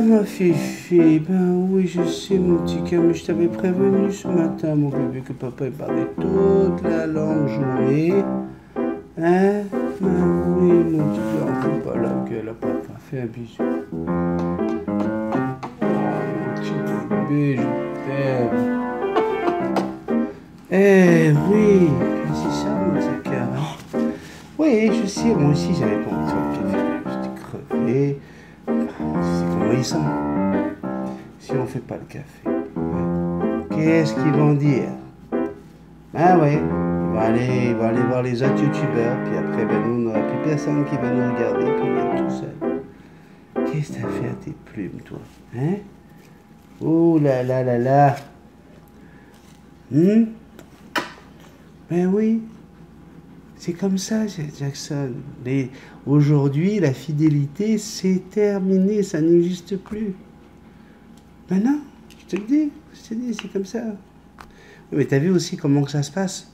Ah, ma fifi, ben oui, je sais, mon petit cœur, mais je t'avais prévenu ce matin, mon bébé, que papa il parlait toute la longue journée. Hein? Ben oui, mon petit cœur, on fait pas la gueule à papa. Fais un bisou. Mon petit bébé, je t'aime. Eh oui, c'est ça, mon petit cœur. Hein? Oui, je sais, moi aussi, j'avais pas envie de faire le café. J'étais crevé. C'est comment ils sont si on fait pas le café. Hein? Qu'est-ce qu'ils vont dire? Ah ouais, ils vont aller voir les autres youtubeurs, puis après, ben, nous, on n'aura plus personne qui va nous regarder, puis on va être tout seul. Qu'est-ce que t'as fait à tes plumes, toi? Hein? Oh là là là là! Ben oui, c'est comme ça, Jackson. Aujourd'hui, la fidélité, c'est terminé, ça n'existe plus. Ben non, je te le dis, c'est comme ça. Mais tu as vu aussi comment que ça se passe?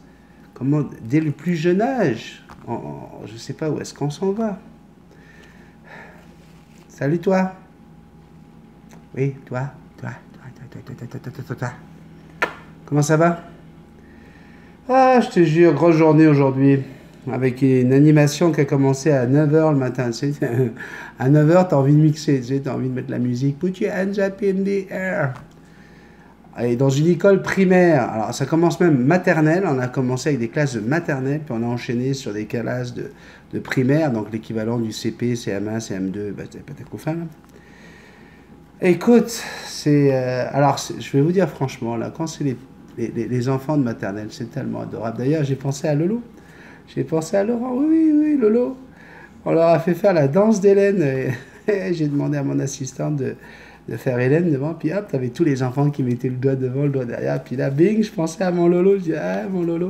Comment, dès le plus jeune âge, je ne sais pas où est-ce qu'on s'en va. Salut toi. Oui, toi. Comment ça va? Ah, je te jure, grosse journée aujourd'hui. Avec une animation qui a commencé à 9 h le matin. Tu sais, à 9 h, tu as envie de mixer, tu sais, tu as envie de mettre la musique. Put your hands up in the air. Et dans une école primaire, alors ça commence même maternelle, on a commencé avec des classes de maternelle, puis on a enchaîné sur des classes de primaire, donc l'équivalent du CP, CM1, CM2, bah, t'as pas ta couffin, là. Écoute, je vais vous dire franchement, là, quand c'est les enfants de maternelle, c'est tellement adorable. D'ailleurs, j'ai pensé à Lolo. J'ai pensé à Laurent, oui, Lolo. On leur a fait faire la danse d'Hélène. Et j'ai demandé à mon assistante de faire Hélène devant. Puis hop, t'avais tous les enfants qui mettaient le doigt devant, le doigt derrière. Puis là, bing, je pensais à mon Lolo. Je dis, ah, mon Lolo.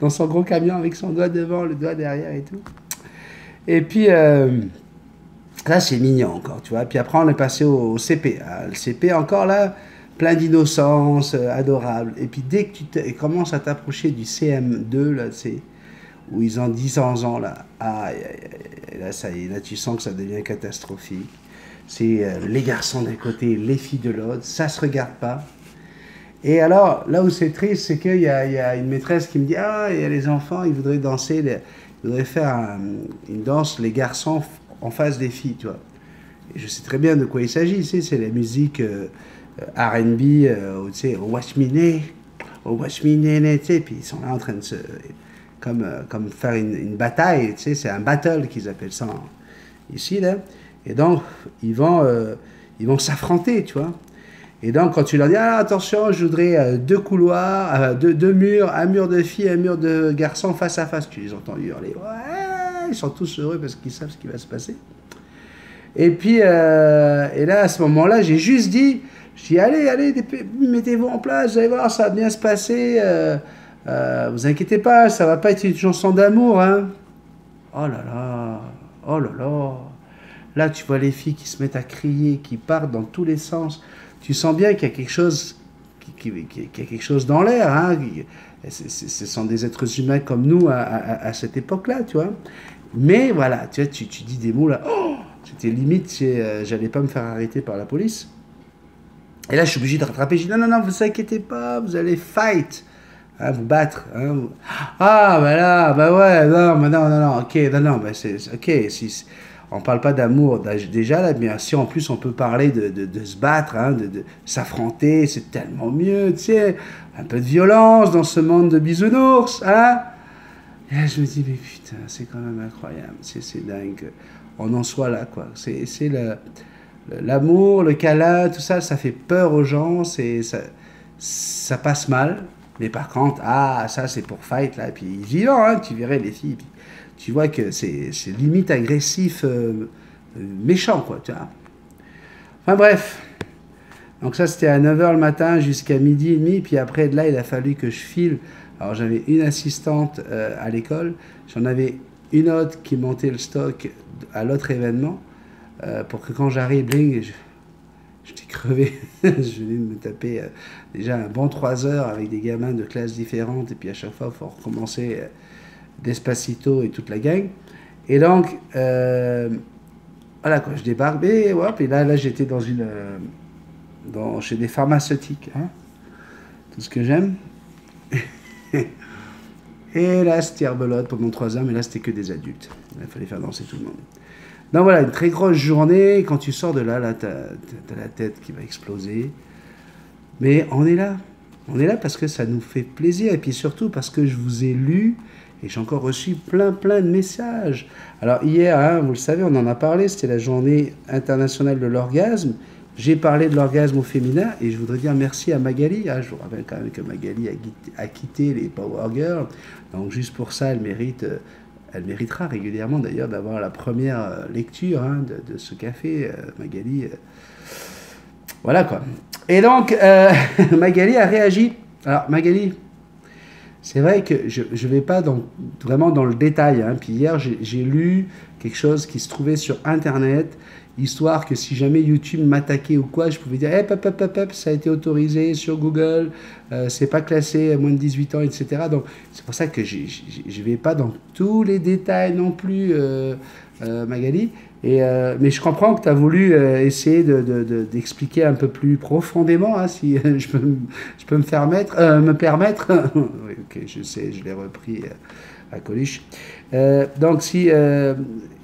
Dans son gros camion avec son doigt devant, le doigt derrière et tout. Et puis, là, c'est mignon encore, tu vois. Puis après, on est passé au CP. Le CP, encore là, plein d'innocence, adorable. Et puis dès que tu commences à t'approcher du CM2, là, c'est où ils ont 10 ans, là, là, ça y est, là, tu sens que ça devient catastrophique. C'est les garçons d'un côté, les filles de l'autre, ça se regarde pas. Et alors, là où c'est triste, c'est qu'il y a une maîtresse qui me dit, ah, il y a les enfants, ils voudraient danser, ils voudraient faire une danse, les garçons en face des filles, tu vois. Et je sais très bien de quoi il s'agit, tu sais, c'est la musique R&B, tu sais, Watch Me Ne, tu sais, puis ils sont là en train de se... Comme faire une bataille, tu sais, c'est un battle qu'ils appellent ça ici, là. Et donc, ils vont s'affronter, tu vois. Et donc, quand tu leur dis, ah, attention, je voudrais deux couloirs, deux murs, un mur de filles, un mur de garçons face à face, tu les entends hurler, ouais, ils sont tous heureux parce qu'ils savent ce qui va se passer. Et puis, et là, à ce moment-là, j'ai juste dit, je dis, allez, mettez-vous en place, vous allez voir, ça va bien se passer. Vous inquiétez pas, ça va pas être une chanson d'amour, hein. Oh là là, oh là là. Là, tu vois les filles qui se mettent à crier, qui partent dans tous les sens. Tu sens bien qu'il y a quelque chose, qu'il y a quelque chose dans l'air, hein. Ce sont des êtres humains comme nous à cette époque-là, tu vois. Mais voilà, tu vois, tu dis des mots là. Oh, c'était limite, j'allais pas me faire arrêter par la police. Et là, je suis obligé de rattraper. Je dis non, vous inquiétez pas, vous allez fight. Hein, vous battre. Hein. Ah, bah là, bah ouais, non, ok, non, bah c'est, ok, on parle pas d'amour déjà, là, bien si en plus on peut parler de se battre, hein, de s'affronter, c'est tellement mieux, tu sais, un peu de violence dans ce monde de bisounours, hein. Et là, je me dis, mais putain, c'est quand même incroyable, c'est dingue, on en soit là, quoi, c'est l'amour, le câlin, tout ça, ça fait peur aux gens, ça passe mal. Mais par contre, ça c'est pour fight, là, puis violent, hein, tu verrais les filles, puis tu vois que c'est limite agressif, méchant, quoi, tu vois. Enfin bref, donc ça c'était à 9 h le matin jusqu'à midi et demi, puis après de là il a fallu que je file. Alors j'avais une assistante à l'école, j'en avais une autre qui montait le stock à l'autre événement, pour que quand j'arrive, bling, j'étais crevé, je venais de me taper déjà un bon 3 heures avec des gamins de classes différentes, et puis à chaque fois, il faut recommencer Despacito et toute la gang. Et donc, Voilà, quoi, je débarque, et, hop, et là j'étais dans chez des pharmaceutiques, hein, tout ce que j'aime. Et là, c'était rebelote pendant 3 heures, mais là, c'était que des adultes. Il fallait faire danser tout le monde. Donc voilà, une très grosse journée. Quand tu sors de là, t'as la tête qui va exploser. Mais on est là. On est là parce que ça nous fait plaisir. Et puis surtout parce que je vous ai lu et j'ai encore reçu plein de messages. Alors hier, hein, vous le savez, on en a parlé, c'était la journée internationale de l'orgasme. J'ai parlé de l'orgasme au féminin et je voudrais dire merci à Magali. Ah, je vous rappelle quand même que Magali a quitté les Power Girls. Donc juste pour ça, elle méritera régulièrement d'ailleurs d'avoir la première lecture, hein, de ce café. Magali, voilà quoi. Et donc, Magali a réagi. Alors Magali, c'est vrai que je ne vais pas vraiment dans le détail, hein. Puis hier, j'ai lu quelque chose qui se trouvait sur Internet, histoire que si jamais YouTube m'attaquait ou quoi, je pouvais dire hey, ça a été autorisé sur Google, c'est pas classé à moins de 18 ans, etc. Donc c'est pour ça que je ne vais pas dans tous les détails non plus, Magali. Mais je comprends que tu as voulu essayer d'expliquer un peu plus profondément, hein, si je peux me permettre. Oui, ok, je sais, je l'ai repris à Coluche. Donc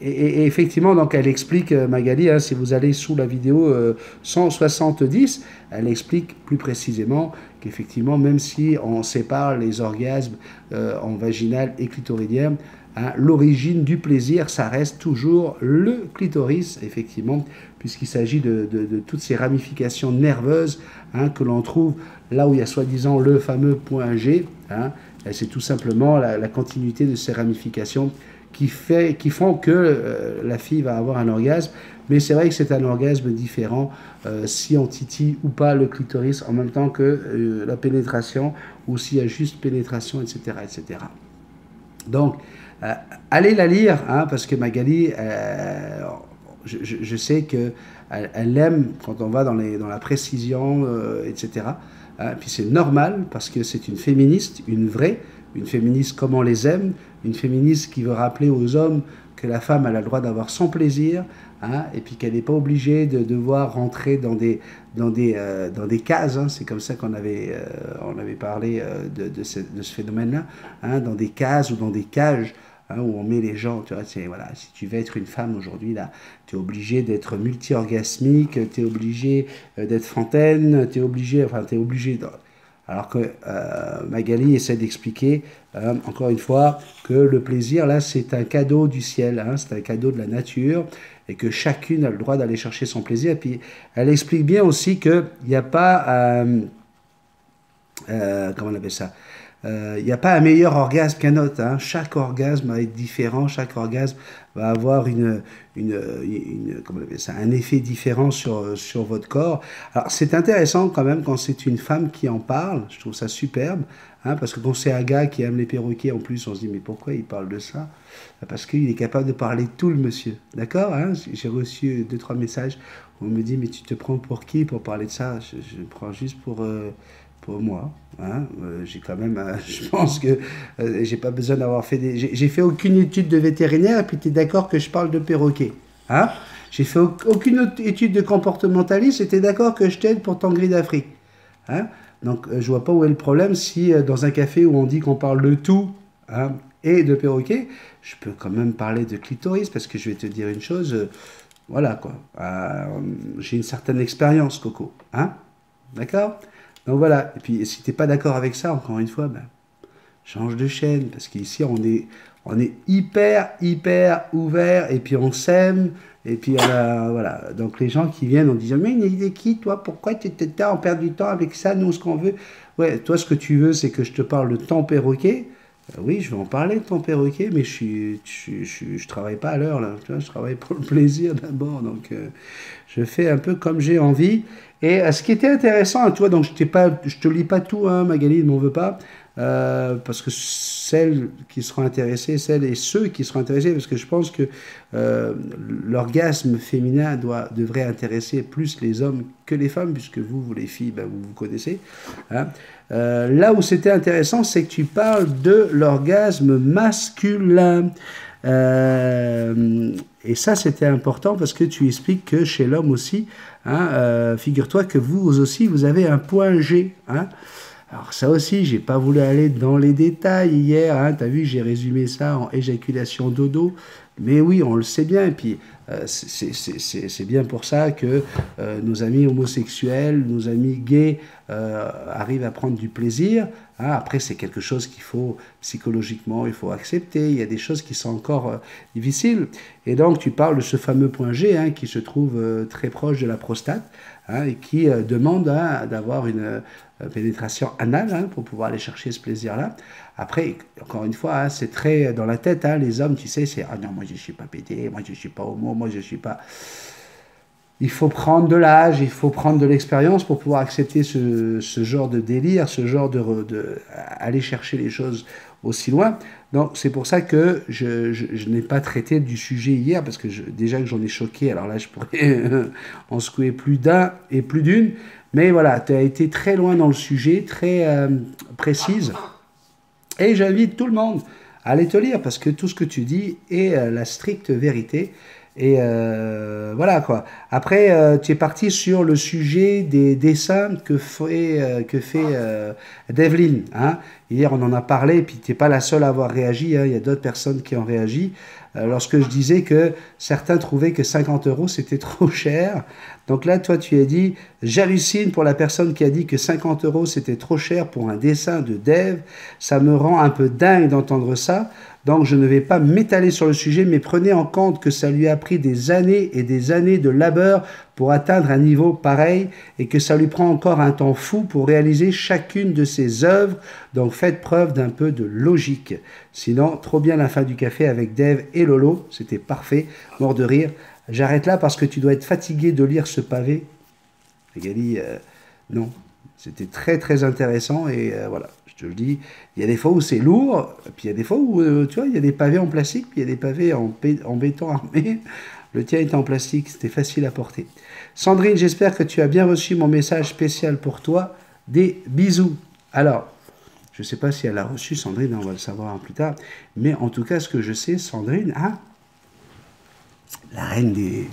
et effectivement, donc elle explique, Magali, hein, si vous allez sous la vidéo 170, elle explique plus précisément qu'effectivement, même si on sépare les orgasmes en vaginal et clitoridien, hein, l'origine du plaisir, ça reste toujours le clitoris, effectivement, puisqu'il s'agit de toutes ces ramifications nerveuses, hein, que l'on trouve là où il y a soi-disant le fameux point G, hein. C'est tout simplement la continuité de ces ramifications qui font que la fille va avoir un orgasme. Mais c'est vrai que c'est un orgasme différent si on titille ou pas le clitoris en même temps que la pénétration, ou s'il y a juste pénétration, etc. etc. Donc, allez la lire, hein, parce que Magali, je sais qu'elle aime quand on va dans la précision, etc. Puis c'est normal, parce que c'est une féministe, une féministe comme on les aime, une féministe qui veut rappeler aux hommes que la femme a le droit d'avoir son plaisir, hein, et puis qu'elle n'est pas obligée de devoir rentrer dans des cases, hein. C'est comme ça qu'on avait parlé de ce phénomène-là, hein, dans des cases ou dans des cages, hein, où on met les gens. Tu vois, voilà, si tu veux être une femme aujourd'hui, là, tu es obligé d'être multi-orgasmique, tu es obligé d'être fontaine, tu es obligé. Alors que Magali essaie d'expliquer, encore une fois, que le plaisir, là, c'est un cadeau du ciel, hein, c'est un cadeau de la nature, et que chacune a le droit d'aller chercher son plaisir. Et puis, elle explique bien aussi qu'il n'y a pas, comment on appelle ça, il n'y a pas un meilleur orgasme qu'un autre, hein. Chaque orgasme va être différent, chaque orgasme va avoir comment on appelle ça, un effet différent sur votre corps. Alors c'est intéressant quand même quand c'est une femme qui en parle, je trouve ça superbe, hein, parce que quand c'est un gars qui aime les perroquets en plus, on se dit mais pourquoi il parle de ça? Parce qu'il est capable de parler de tout, le monsieur, d'accord, hein. J'ai reçu 2-3 messages où on me dit mais tu te prends pour qui pour parler de ça? Je me prends juste pour moi, hein. J'ai quand même, je pense que j'ai pas besoin d'avoir fait j'ai fait aucune étude de vétérinaire, et puis tu es d'accord que je parle de perroquet, hein. J'ai fait aucune autre étude de comportementaliste, et tu es d'accord que je t'aide pour ton gris d'Afrique, hein. Donc je vois pas où est le problème si dans un café où on dit qu'on parle de tout, hein, et de perroquet, je peux quand même parler de clitoris, parce que je vais te dire une chose, voilà quoi, j'ai une certaine expérience, Coco, hein, d'accord. Donc voilà, et puis si tu n'es pas d'accord avec ça, encore une fois, ben, change de chaîne, parce qu'ici on est hyper ouvert, et puis on s'aime, et puis voilà. Donc les gens qui viennent en disant mais il est qui toi, pourquoi tu étais en perdre du temps avec ça, nous ce qu'on veut, ouais, toi ce que tu veux c'est que je te parle de ton perroquet. Oui, je vais en parler de ton perroquet, mais je travaille pas à l'heure là, tu vois, je travaille pour le plaisir d'abord, donc je fais un peu comme j'ai envie. Et ce qui était intéressant, tu vois, donc je te lis pas tout, hein, Magali, ne m'en veux pas, parce que celles qui seront intéressées, celles et ceux qui seront intéressés, parce que je pense que l'orgasme féminin devrait intéresser plus les hommes que les femmes, puisque vous les filles, ben, vous connaissez. Hein. Là où c'était intéressant, c'est que tu parles de l'orgasme masculin. Et ça, c'était important parce que tu expliques que chez l'homme aussi, hein, figure-toi que vous aussi, vous avez un point G. Hein. Alors ça aussi, j'ai pas voulu aller dans les détails hier. Hein, tu as vu, j'ai résumé ça en éjaculation dodo. Mais oui, on le sait bien. Et puis, c'est bien pour ça que nos amis homosexuels, nos amis gays arrivent à prendre du plaisir. Hein, après, c'est quelque chose qu'il faut psychologiquement, il faut accepter. Il y a des choses qui sont encore difficiles. Et donc, tu parles de ce fameux point G hein, qui se trouve très proche de la prostate hein, et qui demande hein, d'avoir une pénétration anale hein, pour pouvoir aller chercher ce plaisir-là. Après, encore une fois, hein, c'est très dans la tête. Hein, les hommes, tu sais, c'est « Ah non, moi, je ne suis pas pédé, moi, je ne suis pas homo, moi, je ne suis pas... » Il faut prendre de l'âge, il faut prendre de l'expérience pour pouvoir accepter ce genre de délire, ce genre aller chercher les choses aussi loin. Donc, c'est pour ça que je n'ai pas traité du sujet hier, parce que déjà que j'en ai choqué, alors là, je pourrais en secouer plus d'un et plus d'une. Mais voilà, tu as été très loin dans le sujet, très précise. Et j'invite tout le monde à aller te lire, parce que tout ce que tu dis est la stricte vérité. Et voilà quoi. Après, tu es parti sur le sujet des dessins que fait Devlin. Hein. Hier, on en a parlé, et puis tu n'es pas la seule à avoir réagi. Hein. Il y a d'autres personnes qui ont réagi. Lorsque je disais que certains trouvaient que 50 € c'était trop cher. Donc là, toi, tu as dit, j'hallucine pour la personne qui a dit que 50 € c'était trop cher pour un dessin de Dev. Ça me rend un peu dingue d'entendre ça. Donc je ne vais pas m'étaler sur le sujet, mais prenez en compte que ça lui a pris des années et des années de labeur pour atteindre un niveau pareil et que ça lui prend encore un temps fou pour réaliser chacune de ses œuvres. Donc faites preuve d'un peu de logique. Sinon, trop bien la fin du café avec Dev et Lolo, c'était parfait, mort de rire. J'arrête là parce que tu dois être fatigué de lire ce pavé. Magali, non, c'était très très intéressant et voilà. Je te le dis, il y a des fois où c'est lourd, puis il y a des fois où, tu vois, il y a des pavés en plastique, puis il y a des pavés en béton armé. Le tien était en plastique, c'était facile à porter. Sandrine, j'espère que tu as bien reçu mon message spécial pour toi. Des bisous. Alors, je ne sais pas si elle a reçu, Sandrine, on va le savoir plus tard. Mais en tout cas, ce que je sais, Sandrine, hein, la reine des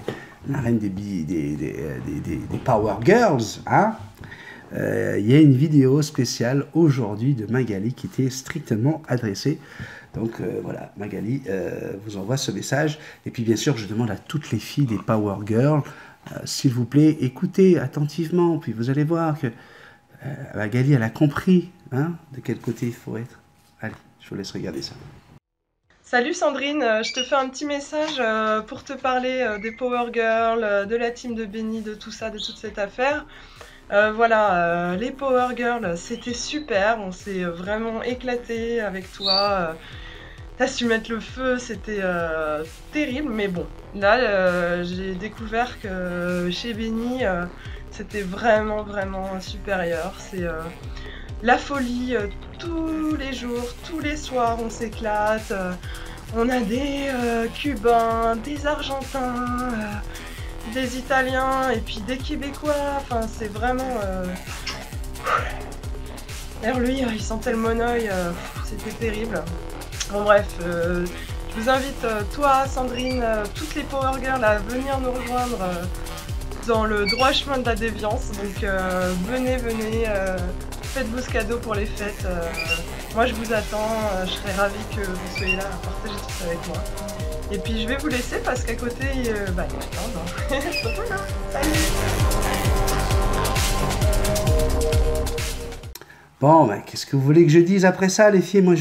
Power Girls, hein, il y a une vidéo spéciale aujourd'hui de Magali qui était strictement adressée. Donc voilà, Magali vous envoie ce message. Et puis bien sûr, je demande à toutes les filles des Power Girls, s'il vous plaît, écoutez attentivement. Puis vous allez voir que Magali, elle a compris hein, de quel côté il faut être. Allez, je vous laisse regarder ça. Salut Sandrine, je te fais un petit message pour te parler des Power Girls, de la team de Benny, de tout ça, de toute cette affaire. Voilà, les Power Girls, c'était super, on s'est vraiment éclaté avec toi. T'as su mettre le feu, c'était terrible, mais bon, là j'ai découvert que chez Benny, c'était vraiment supérieur. C'est la folie, tous les jours, tous les soirs, on s'éclate. On a des Cubains, des Argentins, des Italiens et puis des Québécois. Enfin, c'est vraiment... D'ailleurs, lui, il sentait le monoeil, c'était terrible. Bon bref, je vous invite, toi, Sandrine, toutes les Power Girls à venir nous rejoindre dans le droit chemin de la déviance. Donc venez, faites-vous ce cadeau pour les fêtes. Moi je vous attends, je serais ravie que vous soyez là à partager tout ça avec moi. Et puis je vais vous laisser parce qu'à côté, il y a plein de... Salut. Bon, ben, qu'est-ce que vous voulez que je dise après ça, les filles? Moi,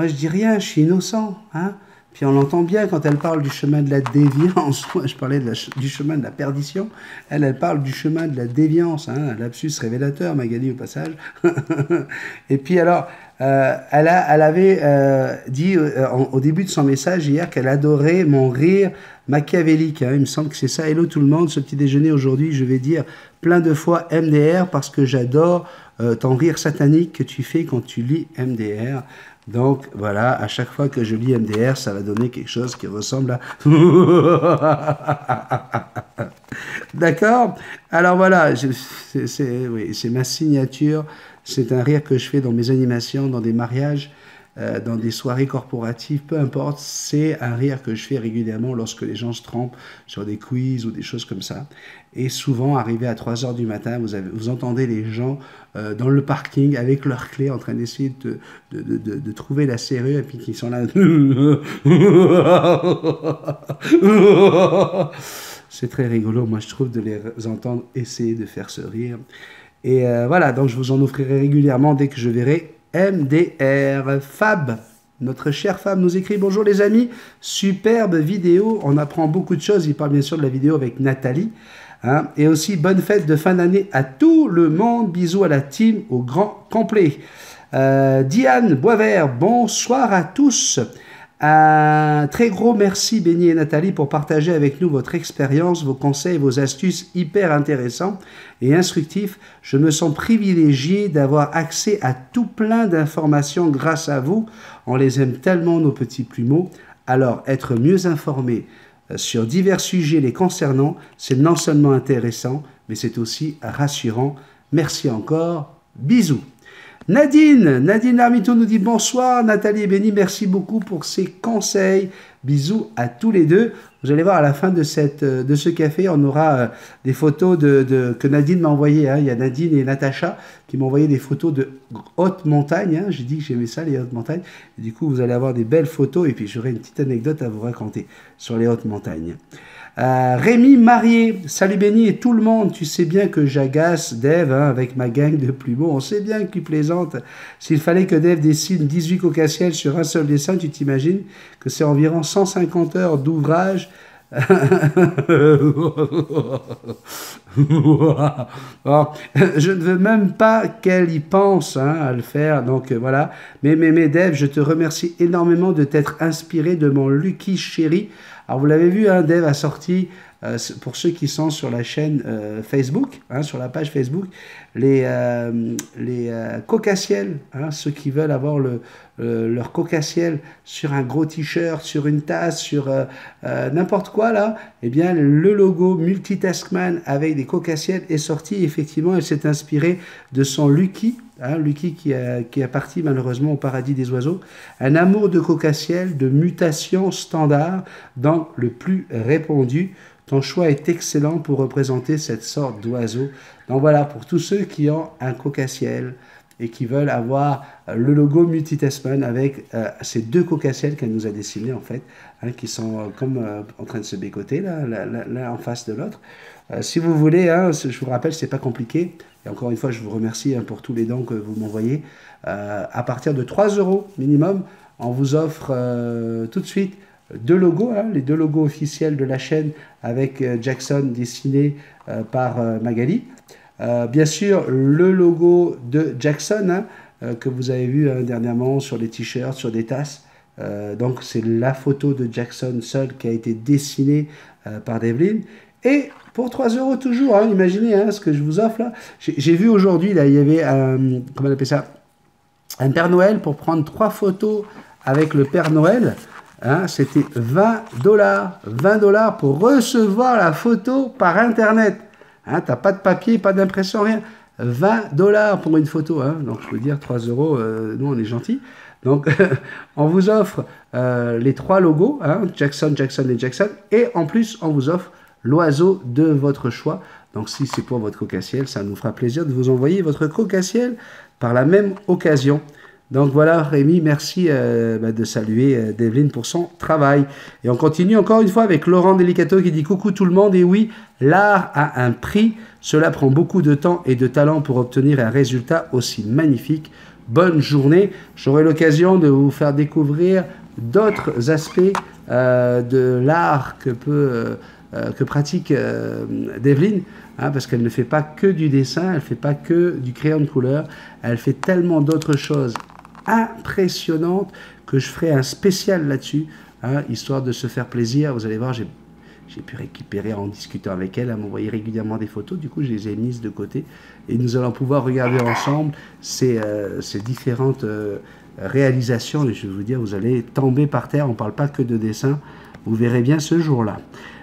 je dis rien, je suis innocent. Hein. Puis on l'entend bien quand elle parle du chemin de la déviance. Moi, je parlais du chemin de la perdition. Elle parle du chemin de la déviance. Hein. Un lapsus révélateur, Magali, au passage. Et puis alors, elle avait dit au début de son message hier qu'elle adorait mon rire machiavélique. Hein. Il me semble que c'est ça. Hello tout le monde, ce petit déjeuner aujourd'hui, je vais dire plein de fois MDR parce que j'adore ton rire satanique que tu fais quand tu lis MDR. Donc voilà, à chaque fois que je lis MDR, ça va donner quelque chose qui ressemble à... D'accord? Alors voilà, c'est ma signature. C'est un rire que je fais dans mes animations, dans des mariages, dans des soirées corporatives, peu importe. C'est un rire que je fais régulièrement lorsque les gens se trompent sur des quiz ou des choses comme ça. Et souvent, arrivé à 3 heures du matin, vous entendez les gens dans le parking avec leurs clés en train d'essayer de trouver la serrure et puis qui sont là. C'est très rigolo, moi je trouve, de les entendre essayer de faire ce rire. Et voilà, donc je vous en offrirai régulièrement dès que je verrai MDR. Fab, notre chère Fab nous écrit: bonjour les amis, superbe vidéo, on apprend beaucoup de choses. Il parle bien sûr de la vidéo avec Nathalie. Hein, et aussi, bonne fête de fin d'année à tout le monde. Bisous à la team au grand complet. Diane Boisvert, bonsoir à tous. Un très gros merci Benny et Nathalie pour partager avec nous votre expérience, vos conseils, vos astuces hyper intéressants et instructifs. Je me sens privilégié d'avoir accès à tout plein d'informations grâce à vous. On les aime tellement, nos petits plumeaux. Alors, être mieux informé sur divers sujets les concernant, c'est non seulement intéressant, mais c'est aussi rassurant. Merci encore. Bisous. Nadine Larmito nous dit bonsoir. Nathalie et Benny, merci beaucoup pour ces conseils. Bisous à tous les deux. Vous allez voir à la fin de ce café, on aura des photos que Nadine m'a envoyées. Hein. Il y a Nadine et Natacha qui m'ont envoyé des photos de hautes montagnes. Hein. J'ai dit que j'aimais ça, les hautes montagnes. Et du coup, vous allez avoir des belles photos et puis j'aurai une petite anecdote à vous raconter sur les hautes montagnes. Rémi Marié, salut Benny et tout le monde, tu sais bien que j'agace Dave hein, avec ma gang de plumeaux, on sait bien que tu plaisantes. S'il fallait que Dave dessine 18 cocassiels sur un seul dessin, tu t'imagines que c'est environ 150 heures d'ouvrage. Bon, je ne veux même pas qu'elle y pense hein, à le faire, donc voilà. Mais Dave, je te remercie énormément de t'être inspiré de mon Lucky Chéri. Alors vous l'avez vu, hein, Dave a sorti, pour ceux qui sont sur la chaîne Facebook, hein, sur la page Facebook, les cocassiels, hein, ceux qui veulent avoir leur cocassiel sur un gros t-shirt, sur une tasse, sur n'importe quoi là, eh bien le logo Multitaskman avec des cocassiels est sorti. Effectivement, elle s'est inspirée de son Lucky. Hein, Lucky qui est parti malheureusement au paradis des oiseaux. Un amour de cocassiel, de mutation standard dans le plus répandu. Ton choix est excellent pour représenter cette sorte d'oiseau. Donc voilà, pour tous ceux qui ont un cocassiel et qui veulent avoir le logo Multitaskman avec ces deux cocassiels qu'elle nous a dessinés en fait, hein, qui sont comme en train de se bécoter l'un en face de l'autre. Si vous voulez, hein, je vous rappelle, c'est pas compliqué. Et encore une fois, je vous remercie hein, pour tous les dons que vous m'envoyez. À partir de 3 € minimum, on vous offre tout de suite deux logos, hein, les deux logos officiels de la chaîne avec Jackson dessiné par Magali. Bien sûr, le logo de Jackson hein, que vous avez vu hein, dernièrement sur les t-shirts, sur des tasses. Donc c'est la photo de Jackson seul qui a été dessinée par Devlin. Et pour 3 € toujours, hein, imaginez hein, ce que je vous offre là. J'ai vu aujourd'hui, là, il y avait comment on appelle ça, un Père Noël pour prendre 3 photos avec le Père Noël. Hein, c'était 20 $. 20 $ pour recevoir la photo par Internet. Hein, tu n'as pas de papier, pas d'impression, rien. 20 $ pour une photo. Hein. Donc je peux dire 3 €, nous on est gentils. Donc on vous offre les 3 logos, hein, Jackson et Jackson. Et en plus, on vous offre l'oiseau de votre choix. Donc si c'est pour votre cocassiel, ça nous fera plaisir de vous envoyer votre cocassiel par la même occasion. Donc voilà Rémi, merci de saluer Devlin pour son travail. Et on continue encore une fois avec Laurent Delicato qui dit coucou tout le monde. Et oui, l'art a un prix, cela prend beaucoup de temps et de talent pour obtenir un résultat aussi magnifique. Bonne journée, j'aurai l'occasion de vous faire découvrir d'autres aspects de l'art que pratique Devlin, hein, parce qu'elle ne fait pas que du dessin, elle ne fait pas que du crayon de couleur, elle fait tellement d'autres choses impressionnantes que je ferai un spécial là-dessus, hein, histoire de se faire plaisir. Vous allez voir, j'ai pu récupérer en discutant avec elle. Elle m'envoyait régulièrement des photos, du coup je les ai mises de côté. Et nous allons pouvoir regarder ensemble ces différentes réalisations. Et je vais vous dire, vous allez tomber par terre, on ne parle pas que de dessin, vous verrez bien ce jour-là.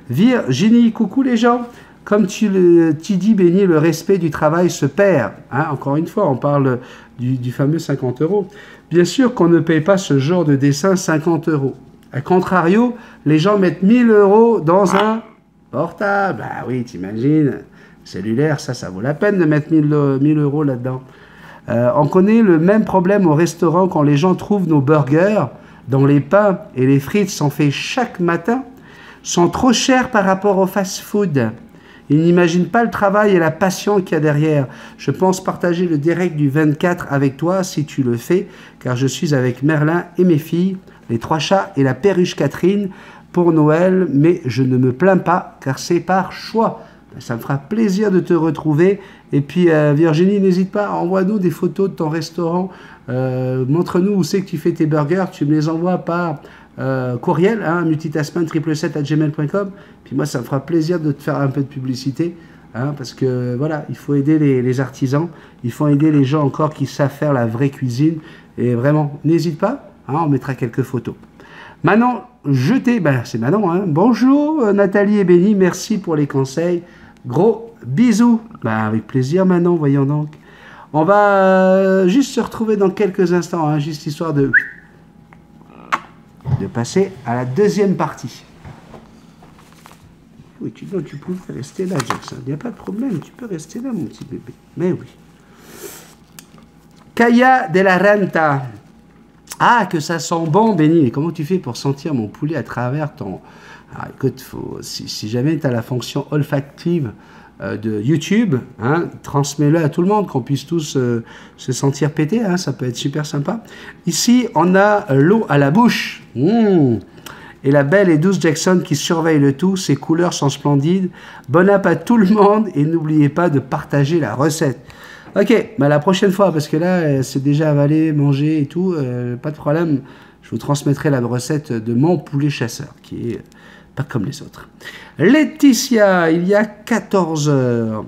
Virginie, coucou les gens. Comme tu dis, Béni, le respect du travail se perd. Hein, encore une fois, on parle du fameux 50 €. Bien sûr qu'on ne paye pas ce genre de dessin 50 €. A contrario, les gens mettent 1000 € dans un portable. Ah oui, t'imagines, cellulaire, ça vaut la peine de mettre 1000 € là-dedans. On connaît le même problème au restaurant quand les gens trouvent nos burgers, dont les pains et les frites sont faits chaque matin, sont trop chers par rapport au fast-food. Ils n'imaginent pas le travail et la passion qu'il y a derrière. Je pense partager le direct du 24 avec toi si tu le fais, car je suis avec Merlin et mes filles, les 3 chats et la perruche Catherine pour Noël, mais je ne me plains pas, car c'est par choix. Ça me fera plaisir de te retrouver. Et puis Virginie, n'hésite pas, envoie-nous des photos de ton restaurant. Montre-nous où c'est que tu fais tes burgers. Tu me les envoies par courriel, hein, multitasman777@gmail.com. Puis moi, ça me fera plaisir de te faire un peu de publicité. Hein, parce que voilà, il faut aider les artisans. Il faut aider les gens encore qui savent faire la vraie cuisine. Et vraiment, n'hésite pas. Hein, on mettra quelques photos. Manon, c'est Manon. Hein. Bonjour Nathalie et Béni, merci pour les conseils. Gros bisous. Avec plaisir Manon, voyons donc. On va juste se retrouver dans quelques instants, hein, juste histoire de passer à la deuxième partie. Oui, tu peux rester là, Jackson. Il n'y a pas de problème, tu peux rester là, mon petit bébé. Mais oui. Kaya de la Renta. Ah, que ça sent bon, Béni. Et comment tu fais pour sentir mon poulet à travers ton... Ah, écoute, si jamais tu as la fonction olfactive de YouTube, hein, transmets-le à tout le monde, qu'on puisse tous se sentir péter, hein, ça peut être super sympa. Ici, on a l'eau à la bouche. Et la belle et douce Jackson qui surveille le tout. Ses couleurs sont splendides. Bon app à tout le monde et n'oubliez pas de partager la recette. Ok, la prochaine fois, parce que là, c'est déjà avalé, mangé et tout, pas de problème. Je vous transmettrai la recette de mon poulet chasseur, qui est pas comme les autres. Laetitia, il y a 14 heures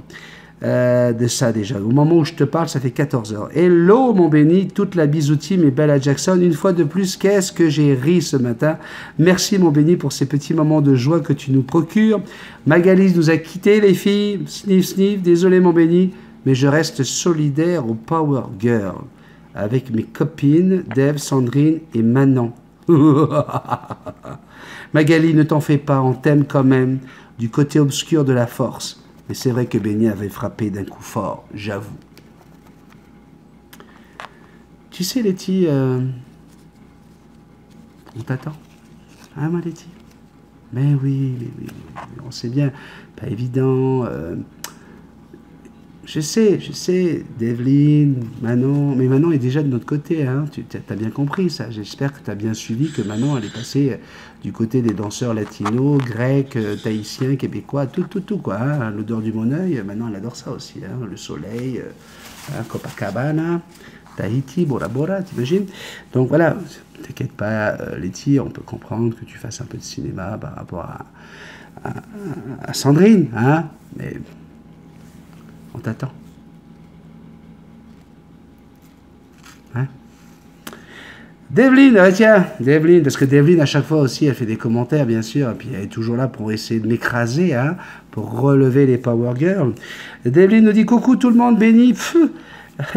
de ça déjà. Au moment où je te parle, ça fait 14 heures. Hello, mon Béni, toute la bisoutie, mes belles à Jackson. Une fois de plus, qu'est-ce que j'ai ri ce matin. Merci, mon Béni, pour ces petits moments de joie que tu nous procures. Magalise nous a quittés, les filles. Sniff, sniff, désolé, mon Béni. Mais je reste solidaire au Power Girl avec mes copines Dave, Sandrine et Manon. Magali, ne t'en fais pas, on t'aime quand même du côté obscur de la force. Mais c'est vrai que Béni avait frappé d'un coup fort, j'avoue. Tu sais, Letty, on t'attend. Hein, ma Letty? Mais oui, on sait bien, pas évident. Je sais, Develyne, Manon, mais Manon est déjà de notre côté, hein. Tu as bien compris ça. J'espère que tu as bien suivi que Manon, elle est passée du côté des danseurs latinos, grecs, tahitiens, québécois, tout, quoi. Hein. L'odeur du Moneuil, Manon, elle adore ça aussi. Hein. Le soleil, Copacabana, Tahiti, Bora Bora, t'imagines? Donc voilà, t'inquiète pas, Letty, on peut comprendre que tu fasses un peu de cinéma par rapport à Sandrine, hein. Mais... on t'attend. Hein? Develyne, tiens, Develyne, parce que Develyne, à chaque fois aussi, elle fait des commentaires, bien sûr, et puis elle est toujours là pour essayer de m'écraser, hein, pour relever les Power Girls. Develyne nous dit, coucou tout le monde, Béni,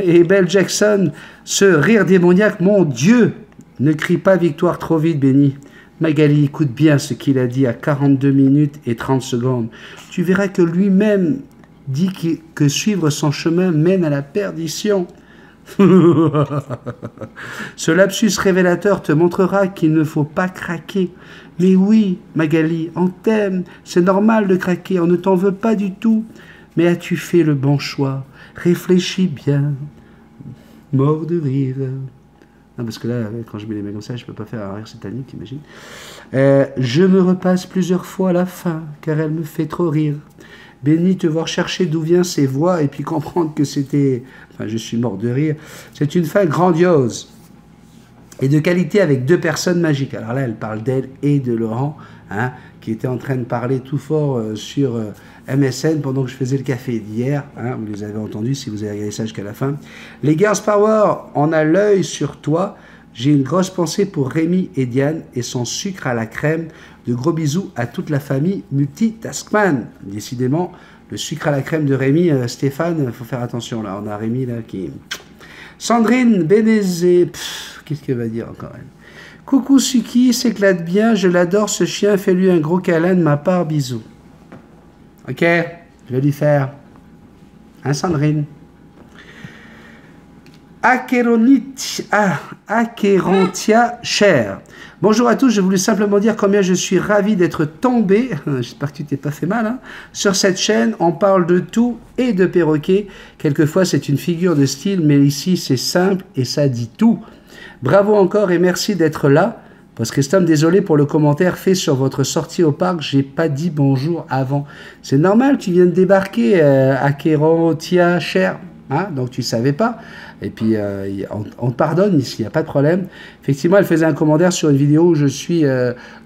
et Belle Jackson, ce rire démoniaque, mon Dieu, ne crie pas victoire trop vite, Béni. Magali, écoute bien ce qu'il a dit à 42 minutes et 30 secondes. Tu verras que lui-même dit que suivre son chemin mène à la perdition. Ce lapsus révélateur te montrera qu'il ne faut pas craquer. Mais oui, Magali, on t'aime, c'est normal de craquer, on ne t'en veut pas du tout. Mais as-tu fait le bon choix? Réfléchis bien. Mort de rire. Non, parce que là, quand je mets les mains comme ça, je ne peux pas faire un rire satanique, t'imagines? Je me repasse plusieurs fois la fin, car elle me fait trop rire. Béni, te voir chercher d'où viennent ces voix et puis comprendre que c'était... Enfin, je suis mort de rire. C'est une fin grandiose et de qualité avec deux personnes magiques. Alors là, elle parle d'elle et de Laurent, hein, qui était en train de parler tout fort sur MSN pendant que je faisais le café d'hier. Hein, vous les avez entendus si vous avez regardé ça jusqu'à la fin. Les Girls Power, on a l'œil sur toi. J'ai une grosse pensée pour Rémi et Diane et son sucre à la crème. De gros bisous à toute la famille Multitaskman. Décidément, le sucre à la crème de Rémi, Stéphane, il faut faire attention là. On a Rémi là qui... Sandrine Bénézé, qu'est-ce qu'elle va dire encore elle? Coucou Suki, s'éclate bien, je l'adore ce chien, fais-lui un gros câlin de ma part, bisous. Ok, je vais lui faire. Hein Sandrine? Acherontia cher. Bonjour à tous, je voulais simplement dire combien je suis ravi d'être tombé, j'espère que tu t'es pas fait mal, hein, sur cette chaîne. On parle de tout et de perroquet. Quelquefois c'est une figure de style, mais ici c'est simple et ça dit tout. Bravo encore et merci d'être là. Post-Christum, désolé pour le commentaire fait sur votre sortie au parc, j'ai pas dit bonjour avant. C'est normal, tu viens de débarquer, Acherontia cher, hein, donc tu savais pas. Et puis, on te pardonne ici, il n'y a pas de problème. Effectivement, elle faisait un commentaire sur une vidéo où je suis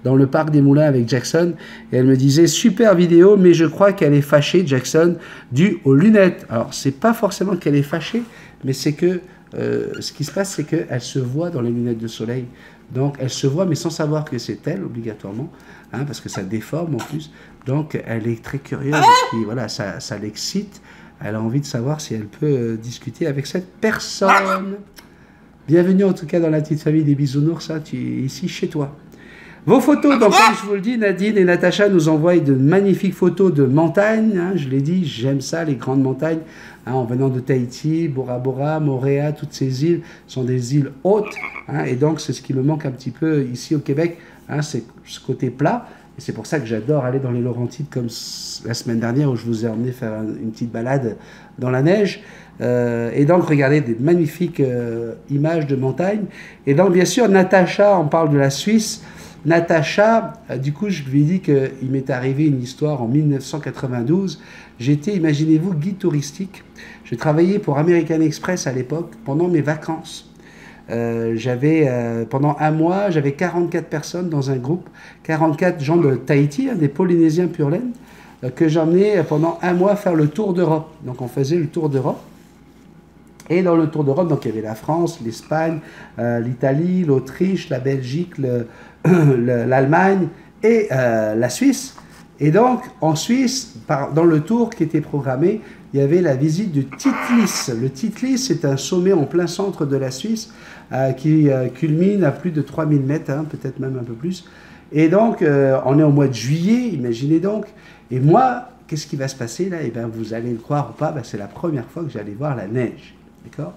dans le parc des Moulins avec Jackson. Et elle me disait, super vidéo, mais je crois qu'elle est fâchée, Jackson, due aux lunettes. Alors, c'est pas forcément qu'elle est fâchée, mais c'est que ce qui se passe, c'est qu'elle se voit dans les lunettes de soleil. Donc, elle se voit, mais sans savoir que c'est elle, obligatoirement, hein, parce que ça déforme en plus. Donc, elle est très curieuse, et puis voilà, ça l'excite. Elle a envie de savoir si elle peut discuter avec cette personne. Bienvenue en tout cas dans la petite famille des bisounours, hein, tu es ici chez toi. Vos photos, donc comme je vous le dis, Nadine et Natacha nous envoient de magnifiques photos de montagnes. Hein, je l'ai dit, j'aime ça, les grandes montagnes. Hein, en venant de Tahiti, Bora Bora, Moorea, toutes ces îles sont des îles hautes. Hein, et donc c'est ce qui me manque un petit peu ici au Québec, hein, c'est ce côté plat. Et c'est pour ça que j'adore aller dans les Laurentides comme la semaine dernière où je vous ai emmené faire une petite balade dans la neige. Et donc, regardez des magnifiques images de montagne. Et donc, bien sûr, Natacha, on parle de la Suisse. Natacha, du coup, je lui ai dit qu'il m'est arrivé une histoire en 1992. J'étais, imaginez-vous, guide touristique. Je travaillais pour American Express à l'époque pendant mes vacances. Pendant un mois, j'avais 44 personnes dans un groupe, 44 gens de Tahiti, hein, des Polynésiens pur laine, que j'emmenais pendant un mois faire le tour d'Europe. Donc on faisait le tour d'Europe. Et dans le tour d'Europe, donc il y avait la France, l'Espagne, l'Italie, l'Autriche, la Belgique, l'Allemagne et la Suisse. Et donc en Suisse, dans le tour qui était programmé, il y avait la visite du Titlis. Le Titlis, c'est un sommet en plein centre de la Suisse qui culmine à plus de 3000 mètres, hein, peut-être même un peu plus. Et donc, on est au mois de juillet, imaginez donc. Et moi, qu'est-ce qui va se passer là? Eh bien, vous allez le croire ou pas, ben, c'est la première fois que j'allais voir la neige. D'accord?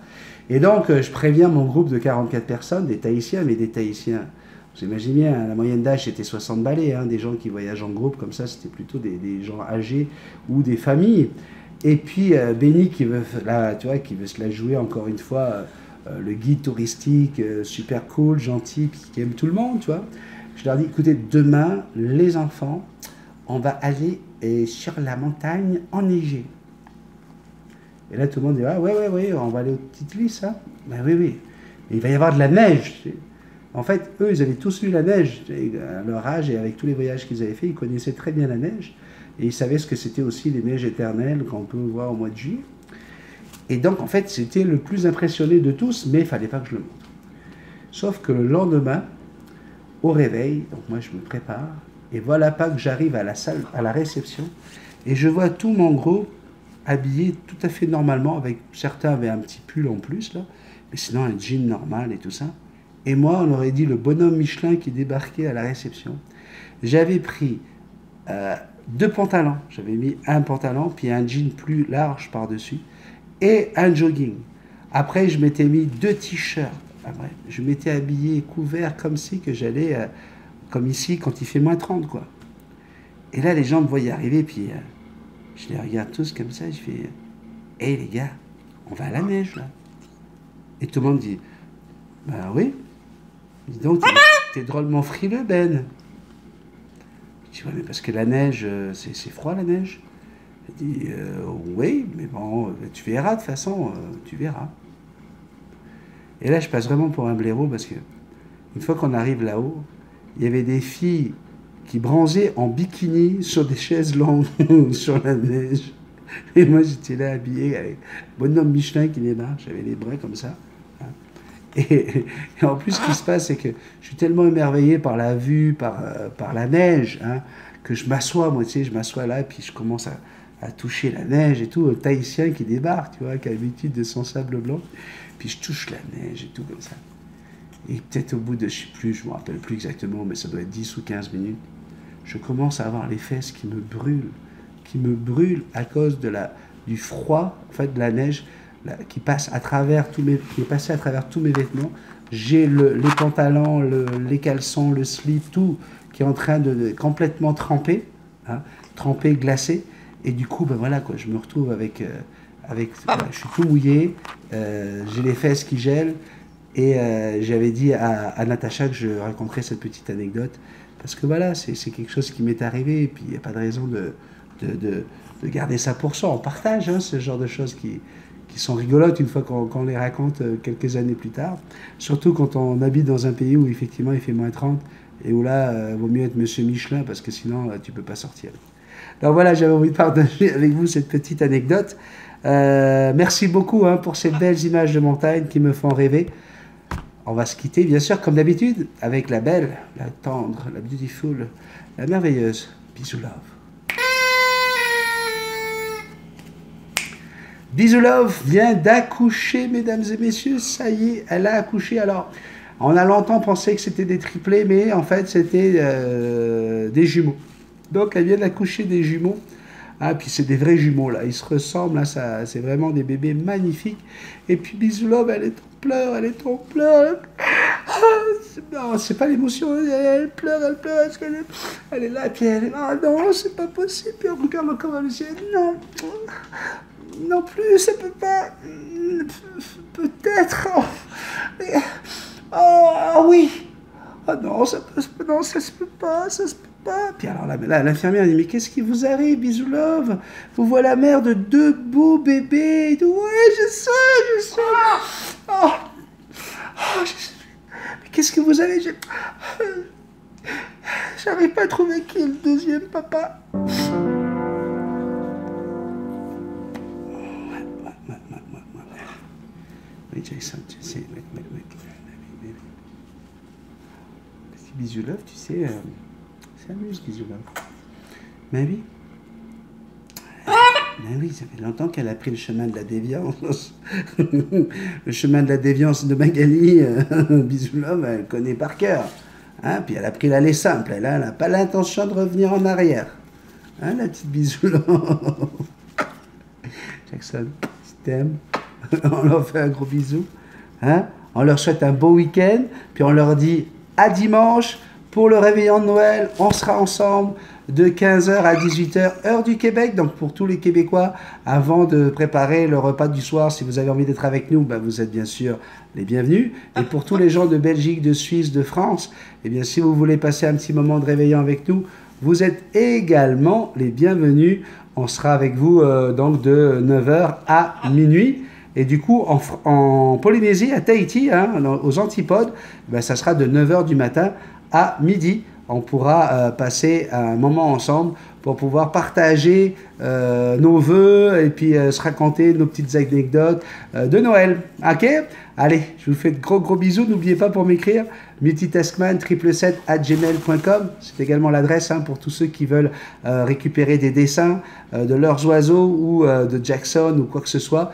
Et donc, je préviens mon groupe de 44 personnes, des Tahitiens, mais des Tahitiens. Vous imaginez bien, la moyenne d'âge c'était 60 balais, hein, des gens qui voyagent en groupe comme ça, c'était plutôt des gens âgés ou des familles. Et puis Benny qui veut, là, tu vois, qui veut se la jouer encore une fois, le guide touristique, super cool, gentil, qui aime tout le monde, tu vois. Je leur dis, écoutez, demain, les enfants, on va aller sur la montagne enneigée. Et là, tout le monde dit, ah ouais, on va aller au Titlis, hein. Ben oui. Mais il va y avoir de la neige. En fait, eux, ils avaient tous eu la neige à leur âge et avec tous les voyages qu'ils avaient fait, ils connaissaient très bien la neige. Et ils savaient ce que c'était aussi les neiges éternelles qu'on peut voir au mois de juillet. Et donc, en fait, c'était le plus impressionné de tous, mais il ne fallait pas que je le montre. Sauf que le lendemain, au réveil, donc moi je me prépare, et voilà pas que j'arrive à la salle, à la réception, et je vois tout mon groupe habillé tout à fait normalement, avec certains avaient un petit pull en plus, là, mais sinon un jean normal et tout ça. Et moi, on aurait dit le bonhomme Michelin qui débarquait à la réception. J'avais pris 2 pantalons. J'avais mis un pantalon, puis un jean plus large par-dessus, et un jogging. Après, je m'étais mis 2 t-shirts. Après, je m'étais habillé, couvert, comme si que j'allais, comme ici, quand il fait moins 30, quoi. Et là, les gens me voyaient arriver, puis je les regarde tous comme ça, je fais « Hé, les gars, on va à la neige, là. » Et tout le monde dit « Ben oui. » Dis donc, t'es drôlement frileux, Ben. Je dis, ouais, mais parce que la neige, c'est froid, la neige. Il dit, oui, mais bon, tu verras, de toute façon, tu verras. Et là, je passe vraiment pour un blaireau, parce que une fois qu'on arrive là-haut, il y avait des filles qui bronzaient en bikini sur des chaises longues sur la neige. Et moi, j'étais là habillé avec bonhomme Michelin qui démarre, j'avais les bras comme ça. Et en plus, ce qui se passe, c'est que je suis tellement émerveillé par la vue, par la neige, hein, que je m'assois, moi, tu sais, je m'assois là, et puis je commence à toucher la neige et tout, un Tahitien qui débarque, tu vois, qui a l'habitude de son sable blanc, puis je touche la neige et tout comme ça. Et peut-être au bout de, je sais plus, je me rappelle plus exactement, mais ça doit être 10 ou 15 minutes, je commence à avoir les fesses qui me brûlent à cause du froid, en fait, de la neige, qui passe à travers qui est passé à travers tous mes vêtements. J'ai les pantalons, les caleçons, le slip, tout qui est en train de complètement tremper, hein, tremper, glacé. Et du coup, ben voilà, quoi, je me retrouve avec voilà, je suis tout mouillé, j'ai les fesses qui gèlent. Et j'avais dit à Natacha que je raconterais cette petite anecdote. Parce que voilà, c'est quelque chose qui m'est arrivé. Et puis il n'y a pas de raison de garder ça pour soi. On partage hein, ce genre de choses qui sont rigolotes une fois qu'on les raconte quelques années plus tard. Surtout quand on habite dans un pays où effectivement il fait moins 30 et où là, vaut mieux être Monsieur Michelin parce que sinon tu ne peux pas sortir. Donc voilà, j'avais envie de partager avec vous cette petite anecdote. Merci beaucoup hein, pour ces belles images de montagne qui me font rêver. On va se quitter, bien sûr, comme d'habitude, avec la belle, la tendre, la beautiful, la merveilleuse Bisou Love. Bisou Love vient d'accoucher, mesdames et messieurs. Ça y est, elle a accouché. Alors, on a longtemps pensé que c'était des triplés, mais en fait, c'était des jumeaux. Donc, elle vient d'accoucher des jumeaux. Ah, puis c'est des vrais jumeaux, là. Ils se ressemblent, là. C'est vraiment des bébés magnifiques. Et puis, Bisou Love, elle est en pleurs, elle est en pleurs. Non, c'est pas l'émotion. Elle pleure, parce qu'elle elle est là, puis elle est là. Non, c'est pas possible. Puis on regarde encore le ciel. Non. Non plus, ça peut pas. Peut-être. Oh, mais... oh oui. Oh non, ça se peut pas, ça se peut pas. Puis alors là, l'infirmière dit, mais qu'est-ce qui vous arrive, Bisou Love? Vous voilà la mère de 2 beaux bébés. Et tout. Ouais, je sais. Oh, je sais. Mais qu'est-ce que vous avez? J'arrive pas à trouver qui est le deuxième papa. Oui, Jason, tu sais, Petit Bisou Love, tu sais, c'est amuse, Bisou Love. Mais oui. Mais oui, ça fait longtemps qu'elle a pris le chemin de la déviance. Le chemin de la déviance de Magali, Bisou Love, elle connaît par cœur. Hein, puis elle a pris l'allée simple, elle n'a pas l'intention de revenir en arrière. Hein, la petite Bisou Love. Jackson, si t'aimes. On leur fait un gros bisou, hein? On leur souhaite un beau week-end, puis on leur dit à dimanche pour le réveillon de Noël. On sera ensemble de 15h à 18h, heure du Québec. Donc pour tous les Québécois, avant de préparer le repas du soir, si vous avez envie d'être avec nous, ben vous êtes bien sûr les bienvenus. Et pour tous les gens de Belgique, de Suisse, de France, eh bien si vous voulez passer un petit moment de réveillon avec nous, vous êtes également les bienvenus. On sera avec vous donc de 9h à minuit. Et du coup, en Polynésie, à Tahiti, hein, aux antipodes, ben, ça sera de 9h du matin à midi. On pourra passer un moment ensemble pour pouvoir partager nos vœux et puis se raconter nos petites anecdotes de Noël. Ok? Allez, je vous fais de gros bisous. N'oubliez pas pour m'écrire, multitaskman777@gmail.com. C'est également l'adresse hein, pour tous ceux qui veulent récupérer des dessins de leurs oiseaux ou de Jackson ou quoi que ce soit.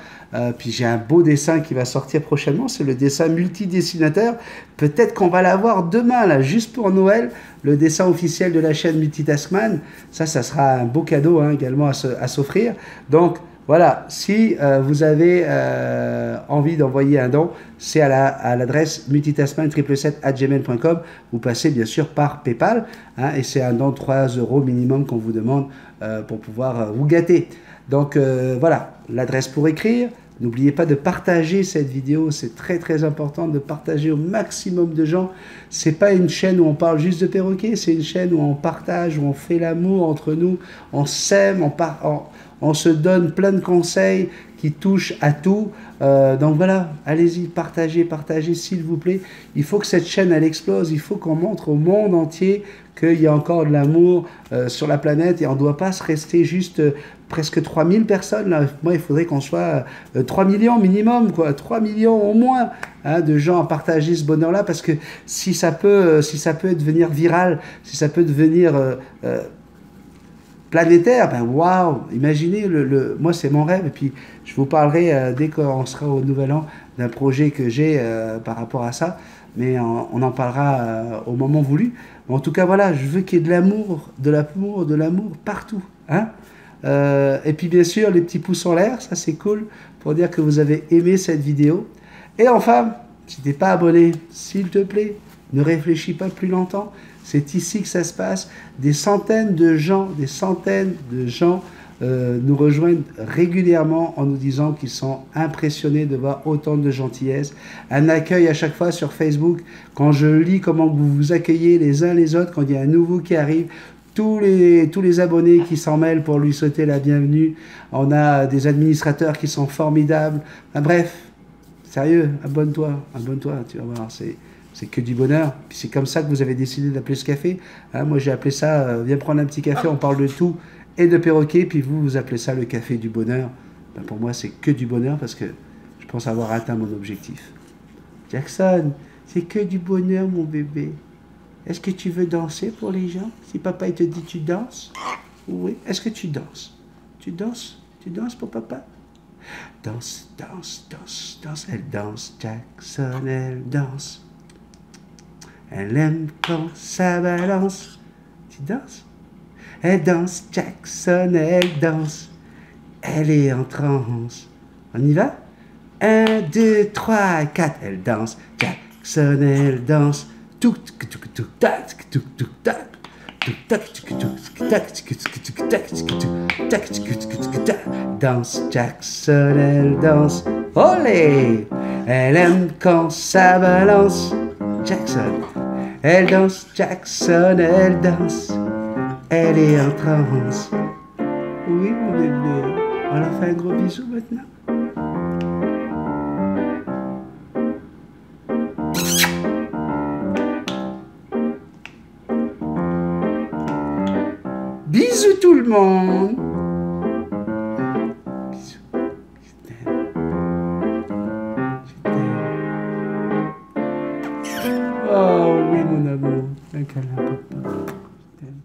Puis j'ai un beau dessin qui va sortir prochainement, c'est le dessin multidessinateur. Peut-être qu'on va l'avoir demain, là, juste pour Noël, le dessin officiel de la chaîne Multitaskman. Ça sera un beau cadeau hein, également à s'offrir. Donc voilà, si vous avez envie d'envoyer un don, c'est à l'adresse multitaskman777@gmail.com. Vous passez bien sûr par PayPal hein, et c'est un don de 3 € minimum qu'on vous demande pour pouvoir vous gâter. Donc voilà, l'adresse pour écrire. N'oubliez pas de partager cette vidéo, c'est très important de partager au maximum de gens. C'est pas une chaîne où on parle juste de perroquets, c'est une chaîne où on partage, où on fait l'amour entre nous, on s'aime, on se donne plein de conseils qui touche à tout. Donc voilà, allez-y, partagez, partagez, s'il vous plaît. Il faut que cette chaîne, elle explose. Il faut qu'on montre au monde entier qu'il y a encore de l'amour sur la planète et on ne doit pas se rester juste presque 3000 personnes. Là. Moi, il faudrait qu'on soit 3 millions minimum, quoi. 3 millions au moins hein, de gens à partager ce bonheur-là parce que si ça peut devenir viral, si ça peut devenir planétaire, ben waouh, imaginez, moi c'est mon rêve, et puis je vous parlerai dès qu'on sera au Nouvel An d'un projet que j'ai par rapport à ça, mais on en parlera au moment voulu. En tout cas, voilà, je veux qu'il y ait de l'amour, de l'amour, de l'amour partout. Hein et puis bien sûr, les petits pouces en l'air, ça c'est cool, pour dire que vous avez aimé cette vidéo. Et enfin, si tu n'es pas abonné, s'il te plaît, ne réfléchis pas plus longtemps. C'est ici que ça se passe. Des centaines de gens nous rejoignent régulièrement en nous disant qu'ils sont impressionnés de voir autant de gentillesse. Un accueil à chaque fois sur Facebook. Quand je lis comment vous vous accueillez les uns les autres, quand il y a un nouveau qui arrive, tous les abonnés qui s'en mêlent pour lui souhaiter la bienvenue. On a des administrateurs qui sont formidables. Enfin, bref, sérieux, abonne-toi, tu vas voir, c'est que du bonheur. Puis c'est comme ça que vous avez décidé d'appeler ce café. Hein, moi j'ai appelé ça, viens prendre un petit café, on parle de tout et de perroquet, puis vous appelez ça le café du bonheur. Ben, pour moi c'est que du bonheur parce que je pense avoir atteint mon objectif. Jackson, c'est que du bonheur mon bébé. Est-ce que tu veux danser pour les gens? Si papa il te dit tu danses? Oui. Est-ce que tu danses? Tu danses? Tu danses pour papa? Danse, danse, danse, danse. Elle danse, Jackson, elle danse. Elle aime quand ça balance. Tu danses? Elle danse, Jackson, elle danse. Elle est en transe. On y va? 1, 2, 3, 4. Elle danse, Jackson, elle danse. Danse, Jackson, elle danse. Olé! Elle aime quand ça balance. Jackson. Elle danse, Jackson, elle danse. Elle est en transe. Oui, mon bébé. On leur fait un gros bisou maintenant. Bisous tout le monde. Bisous. Je t'aime. Je t'aime. Oh oui mon amour. Un câlin papa. Je t'aime.